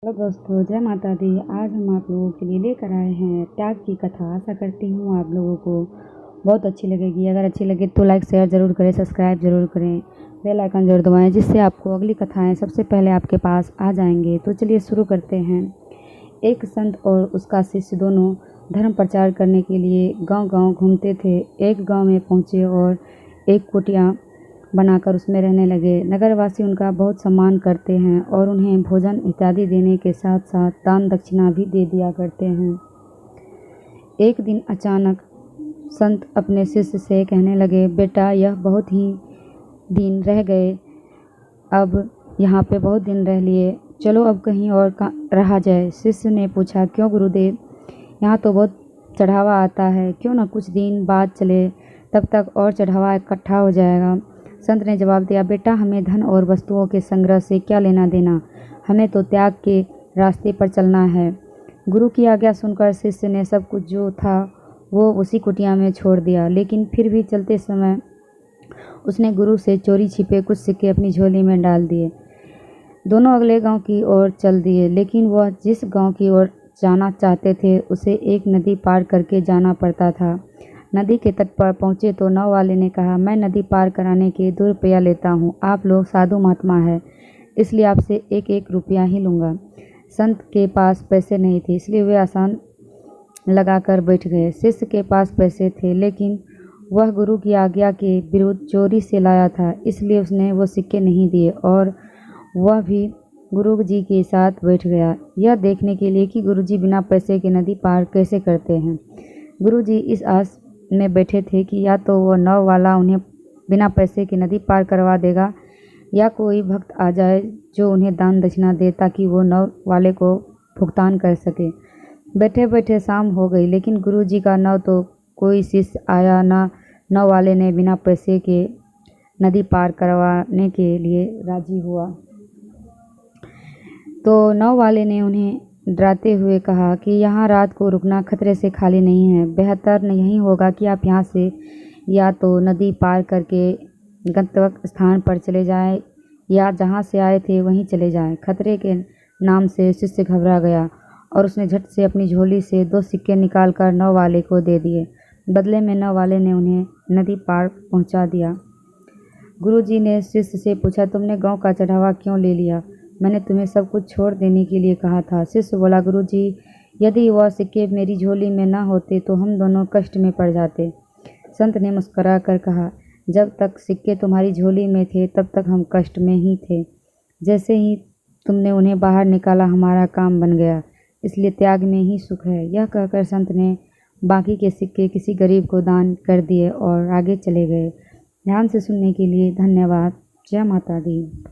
Hello दोस्तों, जय माता दी। आज हम आप लोगों के लिए लेकर आए हैं त्याग की कथा। आशा करती हूँ आप लोगों को बहुत अच्छी लगेगी। अगर अच्छी लगे तो लाइक शेयर ज़रूर करें, सब्सक्राइब ज़रूर करें, बेल आइकन ज़रूर दबाएं, जिससे आपको अगली कथाएं सबसे पहले आपके पास आ जाएंगे। तो चलिए शुरू करते हैं। एक संत और उसका शिष्य दोनों धर्म प्रचार करने के लिए गांव-गांव घूमते थे। एक गांव में पहुँचे और एक कुटिया बनाकर उसमें रहने लगे। नगरवासी उनका बहुत सम्मान करते हैं और उन्हें भोजन इत्यादि देने के साथ साथ दान दक्षिणा भी दे दिया करते हैं। एक दिन अचानक संत अपने शिष्य से कहने लगे, बेटा, यह बहुत ही दिन रह गए, अब यहाँ पे बहुत दिन रह लिए, चलो अब कहीं और रहा जाए। शिष्य ने पूछा, क्यों गुरुदेव? यहाँ तो बहुत चढ़ावा आता है, क्यों ना कुछ दिन बाद चले, तब तक और चढ़ावा इकट्ठा हो जाएगा। संत ने जवाब दिया, बेटा, हमें धन और वस्तुओं के संग्रह से क्या लेना देना, हमें तो त्याग के रास्ते पर चलना है। गुरु की आज्ञा सुनकर शिष्य ने सब कुछ जो था वो उसी कुटिया में छोड़ दिया, लेकिन फिर भी चलते समय उसने गुरु से चोरी छिपे कुछ सिक्के अपनी झोली में डाल दिए। दोनों अगले गांव की ओर चल दिए, लेकिन वह जिस गांव की ओर जाना चाहते थे उसे एक नदी पार करके जाना पड़ता था। नदी के तट पर पहुंचे तो नाव वाले ने कहा, मैं नदी पार कराने के 2 रुपया लेता हूँ। आप लोग साधु महात्मा है, इसलिए आपसे 1-1 रुपया ही लूँगा। संत के पास पैसे नहीं थे, इसलिए वे आसान लगाकर बैठ गए। शिष्य के पास पैसे थे, लेकिन वह गुरु की आज्ञा के विरुद्ध चोरी से लाया था, इसलिए उसने वो सिक्के नहीं दिए और वह भी गुरु जी के साथ बैठ गया, यह देखने के लिए कि गुरु जी बिना पैसे के नदी पार कैसे करते हैं। गुरु जी इस आस में बैठे थे कि या तो वो नाव वाला उन्हें बिना पैसे के नदी पार करवा देगा या कोई भक्त आ जाए जो उन्हें दान दक्षिणा दे ताकि वो नाव वाले को भुगतान कर सके। बैठे बैठे शाम हो गई, लेकिन गुरु जी का नाव तो कोई शिष्य आया ना नाव वाले ने बिना पैसे के नदी पार करवाने के लिए राजी हुआ। तो नाव वाले ने उन्हें डराते हुए कहा कि यहाँ रात को रुकना खतरे से खाली नहीं है। बेहतर यही होगा कि आप यहाँ से या तो नदी पार करके गंतव्य स्थान पर चले जाएं या जहाँ से आए थे वहीं चले जाएं। खतरे के नाम से शिष्य घबरा गया और उसने झट से अपनी झोली से 2 सिक्के निकालकर नाव वाले को दे दिए। बदले में नाव वाले ने उन्हें नदी पार पहुँचा दिया। गुरुजी ने शिष्य से पूछा, तुमने गाँव का चढ़ावा क्यों ले लिया? मैंने तुम्हें सब कुछ छोड़ देने के लिए कहा था। शिष्य बोला, गुरुजी, यदि वह सिक्के मेरी झोली में न होते तो हम दोनों कष्ट में पड़ जाते। संत ने मुस्कुरा कर कहा, जब तक सिक्के तुम्हारी झोली में थे तब तक हम कष्ट में ही थे। जैसे ही तुमने उन्हें बाहर निकाला हमारा काम बन गया, इसलिए त्याग में ही सुख है। यह कहकर संत ने बाकी के सिक्के किसी गरीब को दान कर दिए और आगे चले गए। ध्यान से सुनने के लिए धन्यवाद। जय माता दी।